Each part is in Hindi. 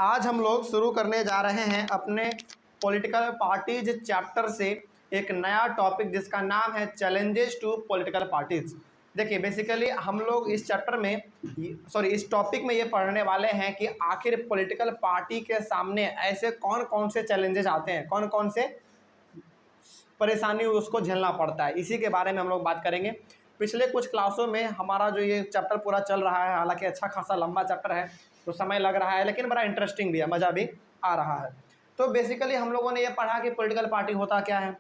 आज हम लोग शुरू करने जा रहे हैं अपने पॉलिटिकल पार्टीज चैप्टर से एक नया टॉपिक जिसका नाम है चैलेंजेस टू पॉलिटिकल पार्टीज। देखिए बेसिकली हम लोग इस चैप्टर में इस टॉपिक में ये पढ़ने वाले हैं कि आखिर पॉलिटिकल पार्टी के सामने ऐसे कौन कौन से चैलेंजेस आते हैं, कौन कौन से परेशानी उसको झेलना पड़ता है, इसी के बारे में हम लोग बात करेंगे। पिछले कुछ क्लासों में हमारा जो ये चैप्टर पूरा चल रहा है, हालांकि अच्छा खासा लंबा चैप्टर है तो समय लग रहा है, लेकिन बड़ा इंटरेस्टिंग भी है, मज़ा भी आ रहा है। तो बेसिकली हम लोगों ने ये पढ़ा कि पॉलिटिकल पार्टी होता क्या है,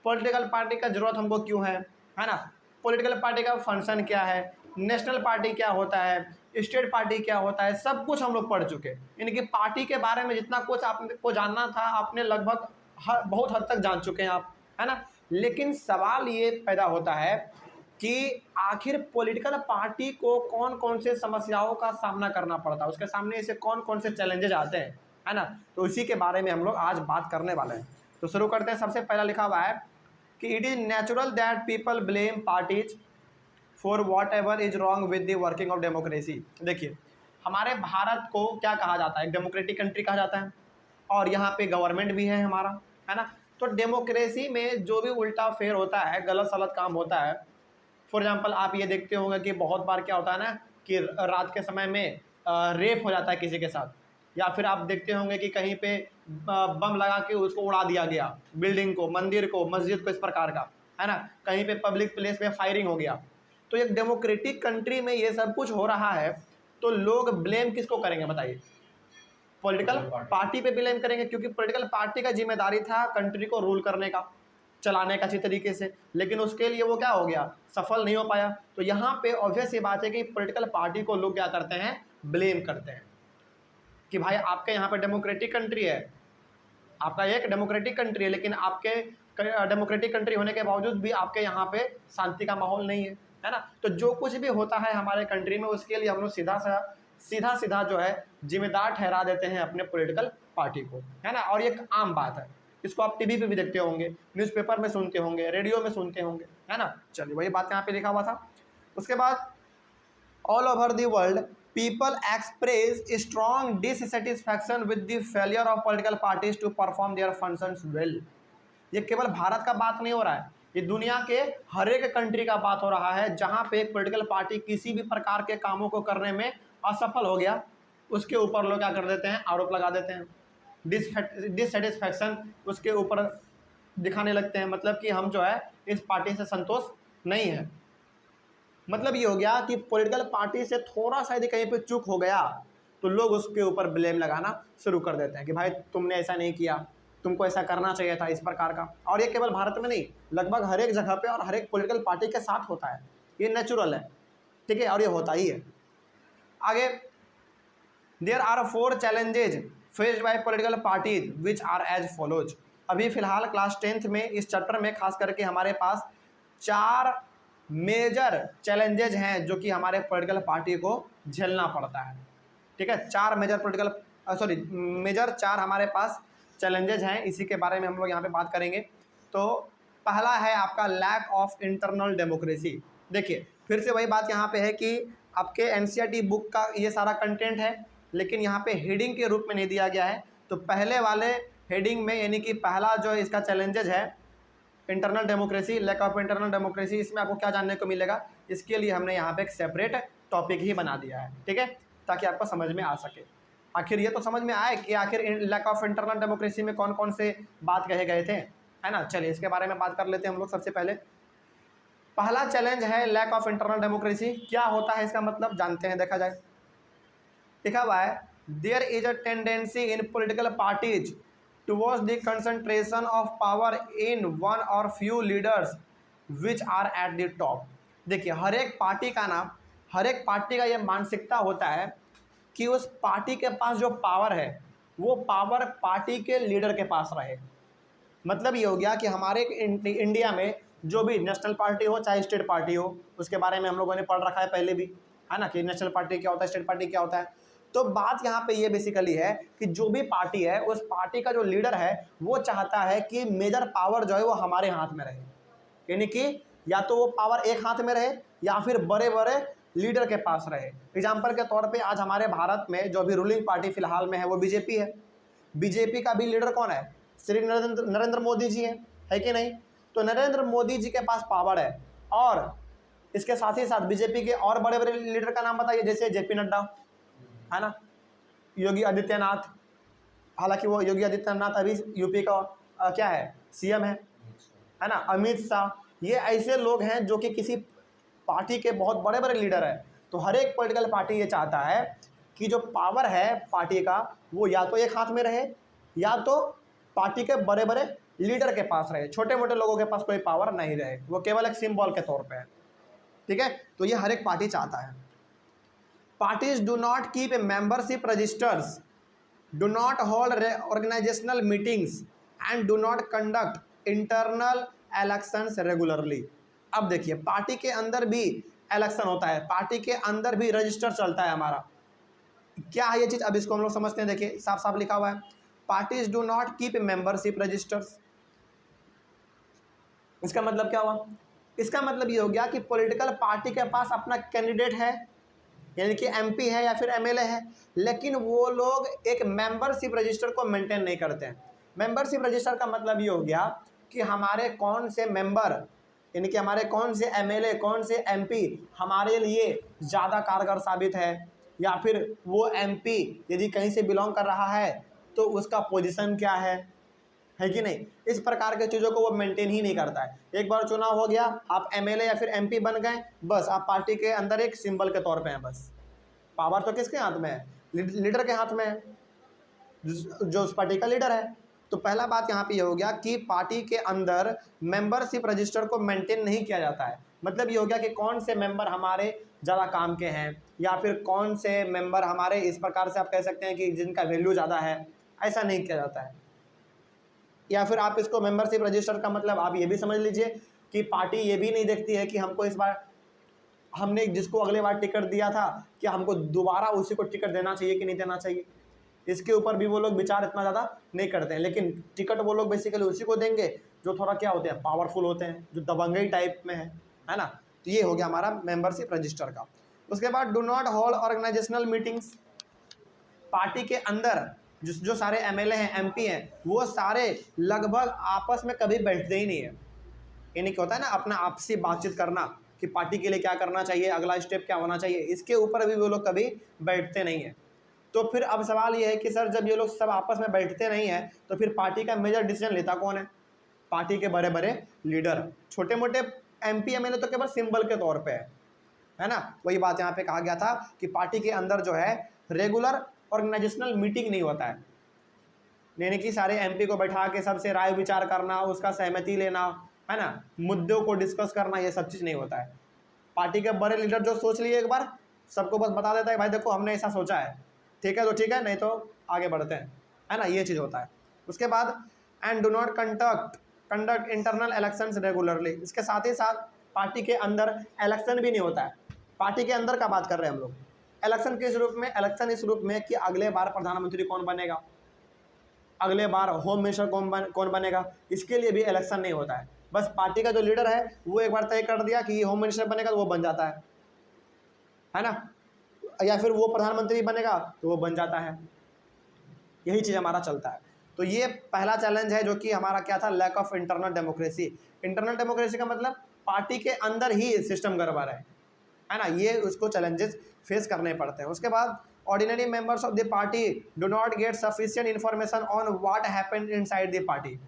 पॉलिटिकल पार्टी का ज़रूरत हमको क्यों है ना, पॉलिटिकल पार्टी का फंक्शन क्या है, नेशनल पार्टी क्या होता है, स्टेट पार्टी क्या होता है, सब कुछ हम लोग पढ़ चुके। यानी कि पार्टी के बारे में जितना कुछ आपको जानना था आपने लगभग बहुत हद तक जान चुके हैं आप, है ना। लेकिन सवाल ये पैदा होता है कि आखिर पॉलिटिकल पार्टी को कौन कौन से समस्याओं का सामना करना पड़ता है, उसके सामने ऐसे कौन कौन से चैलेंजेस आते हैं, है ना। तो इसी के बारे में हम लोग आज बात करने वाले हैं। तो शुरू करते हैं। सबसे पहला लिखा हुआ है कि it is natural that people blame parties for what ever is wrong with the working of democracy. देखिए हमारे भारत को क्या कहा जाता है, एक डेमोक्रेटिक कंट्री कहा जाता है और यहाँ पे गवर्नमेंट भी है हमारा, है ना। तो डेमोक्रेसी में जो भी उल्टा फेर होता है, गलत सलत काम होता है, फॉर एग्जांपल आप ये देखते होंगे कि बहुत बार क्या होता है ना कि रात के समय में रेप हो जाता है किसी के साथ, या फिर आप देखते होंगे कि कहीं पे बम लगा के उसको उड़ा दिया गया, बिल्डिंग को, मंदिर को, मस्जिद को, इस प्रकार का, है ना। कहीं पे पब्लिक प्लेस में फायरिंग हो गया। तो एक डेमोक्रेटिक कंट्री में ये सब कुछ हो रहा है तो लोग ब्लेम किसको करेंगे बताइए, पॉलिटिकल पार्टी पे ब्लेम करेंगे, क्योंकि पॉलिटिकल पार्टी का जिम्मेदारी था कंट्री को रूल करने का, चलाने का अच्छी तरीके से, लेकिन उसके लिए वो क्या हो गया, सफल नहीं हो पाया। तो यहाँ पे ऑब्वियस ये बात है कि पॉलिटिकल पार्टी को लोग क्या करते हैं, ब्लेम करते हैं कि भाई आपके यहाँ पे डेमोक्रेटिक कंट्री है, आपका एक डेमोक्रेटिक कंट्री है, लेकिन आपके डेमोक्रेटिक कंट्री होने के बावजूद भी आपके यहाँ पे शांति का माहौल नहीं है ना। तो जो कुछ भी होता है हमारे कंट्री में उसके लिए हम लोग सीधा सीधा जो है जिम्मेदार ठहरा देते हैं अपने पॉलिटिकल पार्टी को, है ना। और ये एक आम बात है, इसको आप टीवी पे भी देखते होंगे, न्यूज़पेपर में सुनते होंगे, रेडियो में सुनते होंगे, है ना। चलिए वही बात यहाँ पे लिखा हुआ था। उसके बाद all over the world people express strong dissatisfaction with the failure of political parties to perform their functions well. ये केवल भारत का बात नहीं हो रहा है, ये दुनिया के हर एक कंट्री का बात हो रहा है जहाँ पे एक पॉलिटिकल पार्टी किसी भी प्रकार के कामों को करने में असफल हो गया, उसके ऊपर लोग क्या कर देते हैं, आरोप लगा देते हैं, डिससेटिस्फैक्शन उसके ऊपर दिखाने लगते हैं, मतलब कि हम जो है इस पार्टी से संतोष नहीं है। मतलब ये हो गया कि पॉलिटिकल पार्टी से थोड़ा सा यदि कहीं पे चूक हो गया तो लोग उसके ऊपर ब्लेम लगाना शुरू कर देते हैं कि भाई तुमने ऐसा नहीं किया, तुमको ऐसा करना चाहिए था, इस प्रकार का। और ये केवल भारत में नहीं, लगभग हर एक जगह पे और हर एक पॉलिटिकल पार्टी के साथ होता है, ये नेचुरल है, ठीक है, और ये होता ही है। आगे there are 4 challenges faced by political parties which are as follows. अभी फिलहाल क्लास 10th में इस चैप्टर में खास करके हमारे पास 4 मेजर चैलेंजेज हैं जो कि हमारे पॉलिटिकल पार्टी को झेलना पड़ता है, ठीक है। 4 मेजर 4 हमारे पास चैलेंजेज हैं, इसी के बारे में हम लोग यहाँ पे बात करेंगे। तो पहला है आपका लैक ऑफ इंटरनल डेमोक्रेसी। देखिए फिर से वही बात यहाँ पे है कि आपके एनसीईआरटी बुक का ये सारा कंटेंट है, लेकिन यहाँ पे हेडिंग के रूप में नहीं दिया गया है। तो पहले वाले हेडिंग में यानी कि पहला जो इसका चैलेंजेज है internal democracy, lack of internal democracy, इसमें आपको क्या जानने को मिलेगा, इसके लिए हमने यहाँ पे एक सेपरेट टॉपिक ही बना दिया है, ठीक है, ताकि आपको समझ में आ सके। आखिर ये तो समझ में आए कि आखिर लैक ऑफ इंटरनल डेमोक्रेसी में कौन कौन से बात कहे गए थे, है ना। चलिए इसके बारे में बात कर लेते हैं हम लोग। सबसे पहले पहला चैलेंज है लैक ऑफ इंटरनल डेमोक्रेसी। क्या होता है इसका मतलब जानते हैं, देखा जाए। लिखा हुआ है there is a tendency in political parties towards the concentration of power in one or few leaders which are at the top. देखिए हर एक पार्टी का ना, हर एक पार्टी का ये मानसिकता होता है कि उस पार्टी के पास जो पावर है वो पावर पार्टी के लीडर के पास रहे। मतलब ये हो गया कि हमारे इंडिया में जो भी नेशनल पार्टी हो चाहे स्टेट पार्टी हो, उसके बारे में हम लोगों ने पढ़ रखा है पहले भी, है ना, कि नेशनल पार्टी क्या होता है, स्टेट पार्टी क्या होता है। तो बात यहाँ पे ये बेसिकली है कि जो भी पार्टी है उस पार्टी का जो लीडर है वो चाहता है कि मेजर पावर जो है वो हमारे हाथ में रहे, यानी कि या तो वो पावर एक हाथ में रहे या फिर बड़े बड़े लीडर के पास रहे। एग्जाम्पल के तौर पे आज हमारे भारत में जो अभी रूलिंग पार्टी फिलहाल में है वो बीजेपी है। बीजेपी का भी लीडर कौन है? श्री नरेंद्र मोदी जी है कि नहीं? तो नरेंद्र मोदी जी के पास पावर है। और इसके साथ ही साथ बीजेपी के और बड़े बड़े लीडर का नाम बताइए, जैसे जेपी नड्डा है ना, योगी आदित्यनाथ, हालांकि वो योगी आदित्यनाथ अभी यूपी का क्या है, सीएम है ना, अमित शाह, ये ऐसे लोग हैं जो कि किसी पार्टी के बहुत बड़े बड़े लीडर हैं। तो हर एक पॉलिटिकल पार्टी ये चाहता है कि जो पावर है पार्टी का वो या तो एक हाथ में रहे या तो पार्टी के बड़े बड़े लीडर के पास रहे, छोटे मोटे लोगों के पास कोई पावर नहीं रहे, वो केवल एक सिंबल के तौर पे है। ठीक है, तो ये हर एक पार्टी चाहता है। Parties do not keep a membership registers, do not hold organisational meetings and do not conduct internal elections regularly. अब देखिए, पार्टी के अंदर भी इलेक्शन होता है, पार्टी के अंदर भी रजिस्टर चलता है हमारा। क्या है ये चीज़, अब इसको हम लोग समझते हैं। देखिए साफ साफ लिखा हुआ है, parties do not keep membership registers. इसका मतलब क्या हुआ? इसका मतलब ये हो गया कि पॉलिटिकल पार्टी के पास अपना कैंडिडेट है, यानी कि एमपी है या फिर एमएलए है, लेकिन वो लोग एक मेंबरशिप रजिस्टर को मेंटेन नहीं करते हैं। मेंबरशिप रजिस्टर का मतलब ये हो गया कि हमारे कौन से मेंबर, यानी कि हमारे कौन से एमएलए, कौन से एमपी हमारे लिए ज़्यादा कारगर साबित है, या फिर वो एमपी यदि कहीं से बिलोंग कर रहा है तो उसका पोजीशन क्या है कि नहीं। इस प्रकार के चीज़ों को वो मेंटेन ही नहीं करता है। एक बार चुनाव हो गया, आप एमएलए या फिर एमपी बन गए, बस आप पार्टी के अंदर एक सिंबल के तौर पे हैं। बस पावर तो किसके हाथ में है? लीडर के हाथ में है, जो उस पार्टी का लीडर है। तो पहला बात यहाँ पे ये हो गया कि पार्टी के अंदर मेंबरशिप रजिस्टर को मेंटेन नहीं किया जाता है। मतलब ये हो गया कि कौन से मेंबर हमारे ज़्यादा काम के हैं, या फिर कौन से मेंबर हमारे इस प्रकार से आप कह सकते हैं कि जिनका वैल्यू ज़्यादा है, ऐसा नहीं किया जाता है। या फिर आप इसको मेंबरशिप रजिस्टर का मतलब आप ये भी समझ लीजिए कि पार्टी ये भी नहीं देखती है कि हमको इस बार, हमने जिसको अगले बार टिकट दिया था, क्या हमको दोबारा उसी को टिकट देना चाहिए कि नहीं देना चाहिए, इसके ऊपर भी वो लोग विचार इतना ज़्यादा नहीं करते हैं। लेकिन टिकट वो लोग बेसिकली उसी को देंगे जो थोड़ा क्या होते हैं, पावरफुल होते हैं, जो दबंगई टाइप में है ना। तो ये हो गया हमारा मेंबरशिप रजिस्टर का। उसके बाद do not hold organisational meetings. Party के अंदर जो सारे एमएलए हैं, एमपी हैं, वो सारे लगभग आपस में कभी बैठते ही नहीं है। यानी क्या होता है ना, अपना आपसी बातचीत करना कि पार्टी के लिए क्या करना चाहिए, अगला स्टेप क्या होना चाहिए, इसके ऊपर भी वो लोग कभी बैठते नहीं है। तो फिर अब सवाल ये है कि सर जब ये लोग सब आपस में बैठते नहीं हैं तो फिर पार्टी का मेजर डिसीजन लेता कौन है? पार्टी के बड़े बड़े लीडर। छोटे मोटे एमपी एमएलए तो केवल सिंबल के तौर पे है ना। वही बात यहाँ पे कहा गया था कि पार्टी के अंदर जो है रेगुलर ऑर्गेनाइजेशनल मीटिंग नहीं होता है, यानी कि सारे एमपी को बैठा के सबसे राय विचार करना, उसका सहमति लेना, है ना, मुद्दों को डिस्कस करना, ये सब चीज़ नहीं होता है। पार्टी के बड़े लीडर जो सोच लिए एक बार, सबको बस बता देता है भाई देखो हमने ऐसा सोचा है, ठीक है तो ठीक है, नहीं तो आगे बढ़ते हैं, है ना, ये चीज़ होता है। उसके बाद and do not conduct internal elections regularly. इसके साथ ही साथ पार्टी के अंदर इलेक्शन भी नहीं होता है। पार्टी के अंदर का बात कर रहे हैं हम लोग। इलेक्शन किस रूप में? इलेक्शन इस रूप में कि अगले बार प्रधानमंत्री कौन बनेगा, अगले बार होम मिनिस्टर कौन बनेगा, इसके लिए भी इलेक्शन नहीं होता है। बस पार्टी का जो लीडर है वो एक बार तय कर दिया कि ये होम मिनिस्टर बनेगा तो वो बन जाता है ना, या फिर वो प्रधानमंत्री बनेगा तो वो बन जाता है। यही चीज़ हमारा चलता है। तो ये पहला चैलेंज है जो कि हमारा क्या था, lack of internal democracy. Internal democracy का मतलब पार्टी के अंदर ही सिस्टम गड़बड़ है ना, ये उसको चैलेंजेस फेस करने पड़ते हैं। उसके बाद ordinary members of the party do not gate sufficient information on what happened inside the party.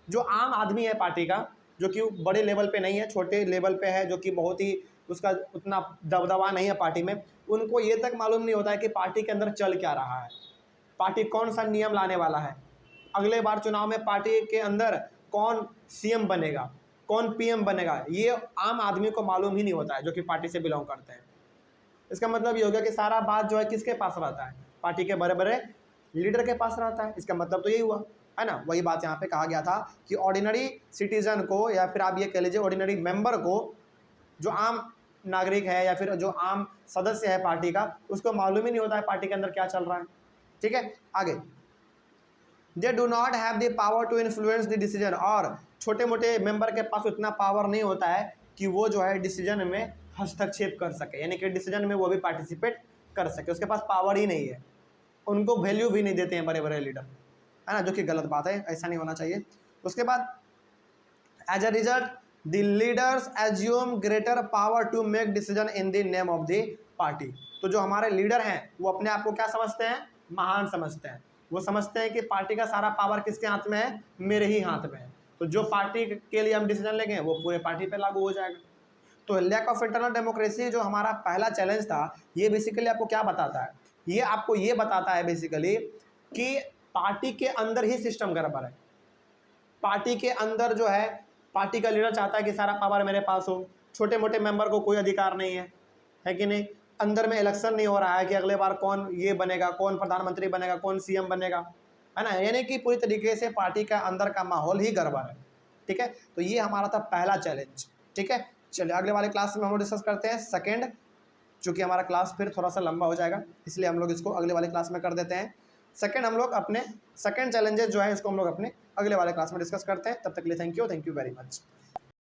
जो आम आदमी है पार्टी का, जो कि बड़े लेवल पे नहीं है, छोटे लेवल पे है, जो कि बहुत ही उसका उतना दबदबा नहीं है पार्टी में, उनको ये तक मालूम नहीं होता है कि पार्टी के अंदर चल क्या रहा है, पार्टी कौन सा नियम लाने वाला है, अगले बार चुनाव में पार्टी के अंदर कौन सीएम बनेगा, कौन पीएम बनेगा, ये आम आदमी को मालूम ही नहीं होता है जो कि पार्टी से बिलोंग करते हैं। इसका मतलब ये हो गया कि सारा बात जो है किसके पास रहता है, पार्टी के बड़े बड़े लीडर के पास रहता है। इसका मतलब तो यही हुआ है ना। वही बात यहाँ पे कहा गया था कि ऑर्डिनरी सिटीजन को, या फिर आप ये कह लीजिए ऑर्डिनरी मेंबर को, जो आम नागरिक है या फिर जो आम सदस्य है पार्टी का, उसको मालूम ही नहीं होता है पार्टी के अंदर क्या चल रहा है। ठीक है, आगे they do not have the power to influence the decision. और छोटे मोटे मेंबर के पास उतना पावर नहीं होता है कि वो जो है डिसीजन में हस्तक्षेप कर सके, यानी कि डिसीजन में वो भी पार्टिसिपेट कर सके। उसके पास पावर ही नहीं है, उनको वैल्यू भी नहीं देते हैं बड़े बड़े लीडर, है ना, जो कि गलत बात है, ऐसा नहीं होना चाहिए। उसके बाद as a result the leaders assume greater power to make decision in the name of the party. तो जो हमारे लीडर हैं वो अपने आप को क्या समझते हैं, महान समझते हैं। वो समझते हैं कि पार्टी का सारा पावर किसके हाथ में है, मेरे ही हाथ में है। तो जो पार्टी के लिए हम डिसीजन लेंगे वो पूरे पार्टी पे लागू हो जाएगा। तो लैक ऑफ इंटरनल डेमोक्रेसी जो हमारा पहला चैलेंज था, ये बेसिकली आपको क्या बताता है, ये आपको ये बताता है बेसिकली कि पार्टी के अंदर ही सिस्टम गड़बड़ है। पार्टी के अंदर जो है, पार्टी का लीडर चाहता है कि सारा पावर मेरे पास हो, छोटे मोटे मेंबर को कोई अधिकार नहीं है कि नहीं। अंदर में इलेक्शन नहीं हो रहा है कि अगले बार कौन ये बनेगा, कौन प्रधानमंत्री बनेगा, कौन सीएम बनेगा, है ना, यानी कि पूरी तरीके से पार्टी का अंदर का माहौल ही गड़बड़ है। ठीक है, तो ये हमारा था पहला चैलेंज। ठीक है, चलिए अगले वाले क्लास में हम लोग डिस्कस करते हैं सेकंड, चूँकि हमारा क्लास फिर थोड़ा सा लंबा हो जाएगा, इसलिए हम लोग इसको अगले वाले क्लास में कर देते हैं। सेकंड हम लोग अपने सेकंड चैलेंजेस जो है इसको हम लोग अपने अगले वाले क्लास में डिस्कस करते हैं। तब तक के लिए थैंक यू वेरी मच।